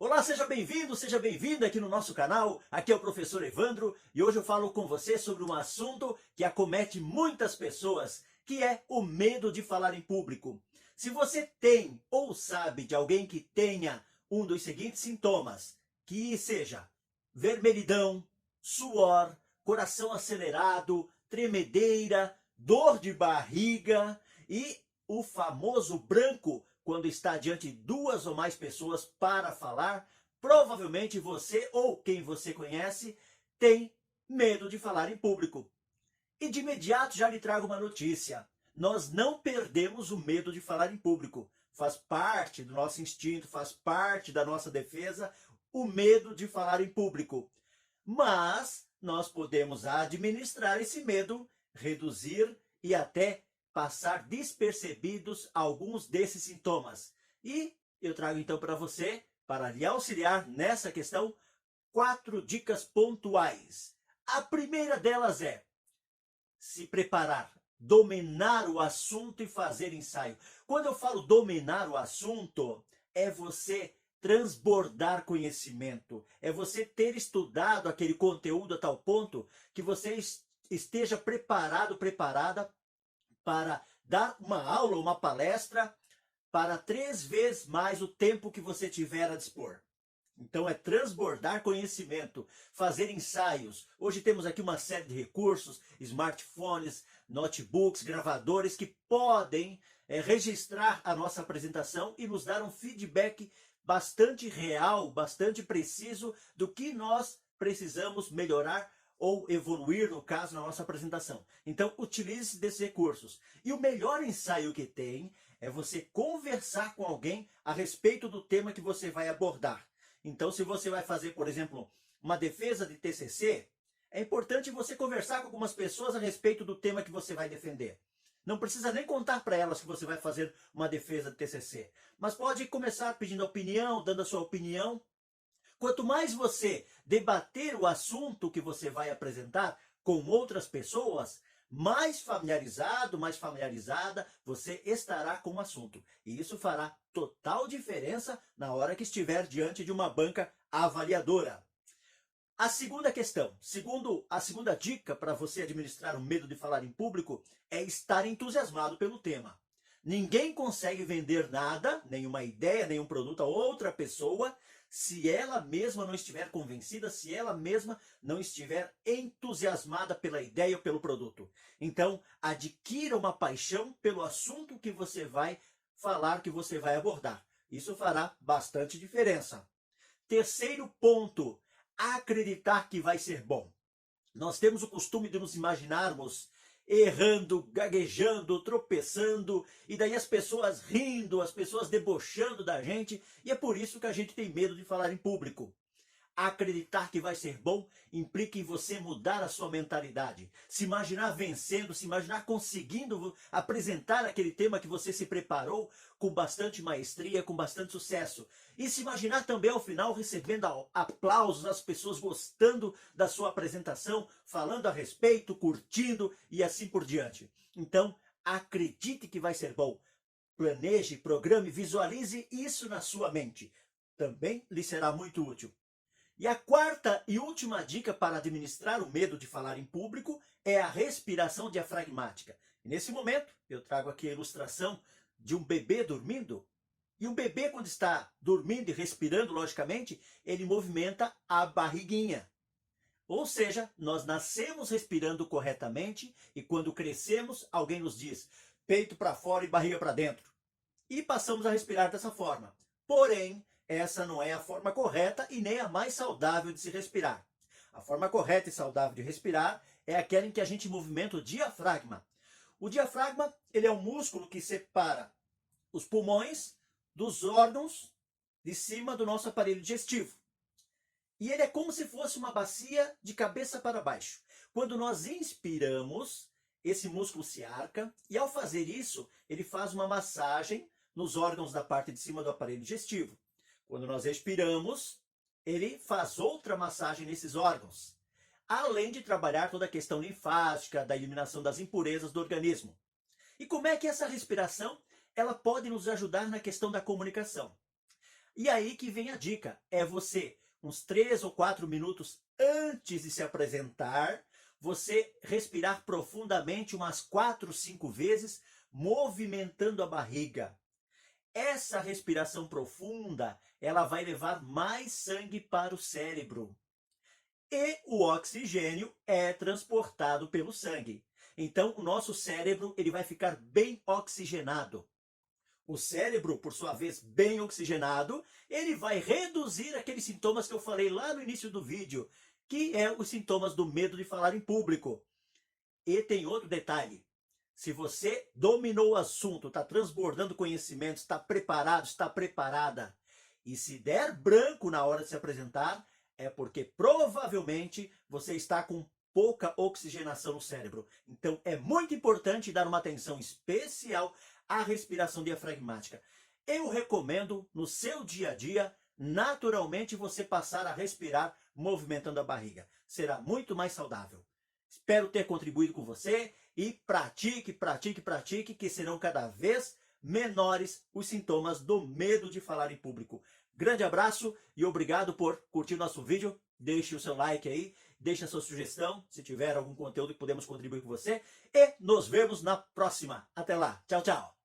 Olá, seja bem-vinda aqui no nosso canal. Aqui é o professor Evandro e hoje eu falo com você sobre um assunto que acomete muitas pessoas, que é o medo de falar em público. Se você tem ou sabe de alguém que tenha um dos seguintes sintomas, que seja vermelhidão, suor, coração acelerado, tremedeira, dor de barriga e o famoso branco, quando está diante de duas ou mais pessoas para falar, provavelmente você ou quem você conhece tem medo de falar em público. E de imediato já lhe trago uma notícia. Nós não perdemos o medo de falar em público. Faz parte do nosso instinto, faz parte da nossa defesa o medo de falar em público. Mas nós podemos administrar esse medo, reduzir e até passar despercebidos alguns desses sintomas. E eu trago então para você, para lhe auxiliar nessa questão, 4 dicas pontuais. A primeira delas é se preparar, dominar o assunto e fazer ensaio. Quando eu falo dominar o assunto, é você transbordar conhecimento, é você ter estudado aquele conteúdo a tal ponto que você esteja preparado, preparada para dar uma aula, uma palestra, para 3 vezes mais o tempo que você tiver a dispor. Então é transbordar conhecimento, fazer ensaios. Hoje temos aqui uma série de recursos, smartphones, notebooks, gravadores que podem registrar a nossa apresentação e nos dar um feedback bastante real, bastante preciso do que nós precisamos melhorar ou evoluir, no caso, na nossa apresentação. Então, utilize desses recursos. E o melhor ensaio que tem é você conversar com alguém a respeito do tema que você vai abordar. Então, se você vai fazer, por exemplo, uma defesa de TCC, é importante você conversar com algumas pessoas a respeito do tema que você vai defender. Não precisa nem contar para elas que você vai fazer uma defesa de TCC, mas pode começar pedindo opinião, dando a sua opinião. Quanto mais você debater o assunto que você vai apresentar com outras pessoas, mais familiarizado, mais familiarizada você estará com o assunto. E isso fará total diferença na hora que estiver diante de uma banca avaliadora. A segunda questão, a segunda dica para você administrar o medo de falar em público é estar entusiasmado pelo tema. Ninguém consegue vender nada, nenhuma ideia, nenhum produto a outra pessoa, se ela mesma não estiver convencida, se ela mesma não estiver entusiasmada pela ideia ou pelo produto. Então, adquira uma paixão pelo assunto que você vai falar, que você vai abordar. Isso fará bastante diferença. Terceiro ponto, acreditar que vai ser bom. Nós temos o costume de nos imaginarmos errando, gaguejando, tropeçando, e daí as pessoas rindo, as pessoas debochando da gente, e é por isso que a gente tem medo de falar em público. Acreditar que vai ser bom implica em você mudar a sua mentalidade, se imaginar vencendo, se imaginar conseguindo apresentar aquele tema que você se preparou com bastante maestria, com bastante sucesso. E se imaginar também ao final recebendo aplausos, as pessoas gostando da sua apresentação, falando a respeito, curtindo e assim por diante. Então, acredite que vai ser bom. Planeje, programe, visualize isso na sua mente. Também lhe será muito útil. E a quarta e última dica para administrar o medo de falar em público é a respiração diafragmática. E nesse momento, eu trago aqui a ilustração de um bebê dormindo. E um bebê, quando está dormindo e respirando, logicamente, ele movimenta a barriguinha. Ou seja, nós nascemos respirando corretamente e quando crescemos, alguém nos diz peito para fora e barriga para dentro. E passamos a respirar dessa forma. Porém, essa não é a forma correta e nem a mais saudável de se respirar. A forma correta e saudável de respirar é aquela em que a gente movimenta o diafragma. O diafragma, ele é um músculo que separa os pulmões dos órgãos de cima do nosso aparelho digestivo. E ele é como se fosse uma bacia de cabeça para baixo. Quando nós inspiramos, esse músculo se arca e ao fazer isso, ele faz uma massagem nos órgãos da parte de cima do aparelho digestivo. Quando nós expiramos, ele faz outra massagem nesses órgãos, além de trabalhar toda a questão linfática, da eliminação das impurezas do organismo. E como é que essa respiração ela pode nos ajudar na questão da comunicação? E aí que vem a dica, é você, uns 3 ou 4 minutos antes de se apresentar, você respirar profundamente umas 4, 5 vezes, movimentando a barriga. Essa respiração profunda, ela vai levar mais sangue para o cérebro. E o oxigênio é transportado pelo sangue. Então, o nosso cérebro ele vai ficar bem oxigenado. O cérebro, por sua vez, bem oxigenado, ele vai reduzir aqueles sintomas que eu falei lá no início do vídeo, que é os sintomas do medo de falar em público. E tem outro detalhe. Se você dominou o assunto, está transbordando conhecimento, está preparado, está preparada, e se der branco na hora de se apresentar, é porque provavelmente você está com pouca oxigenação no cérebro. Então é muito importante dar uma atenção especial à respiração diafragmática. Eu recomendo no seu dia a dia, naturalmente, você passar a respirar movimentando a barriga. Será muito mais saudável. Espero ter contribuído com você e pratique, pratique, pratique, que serão cada vez menores os sintomas do medo de falar em público. Grande abraço e obrigado por curtir nosso vídeo. Deixe o seu like aí, deixe a sua sugestão, se tiver algum conteúdo que podemos contribuir com você. E nos vemos na próxima. Até lá. Tchau, tchau.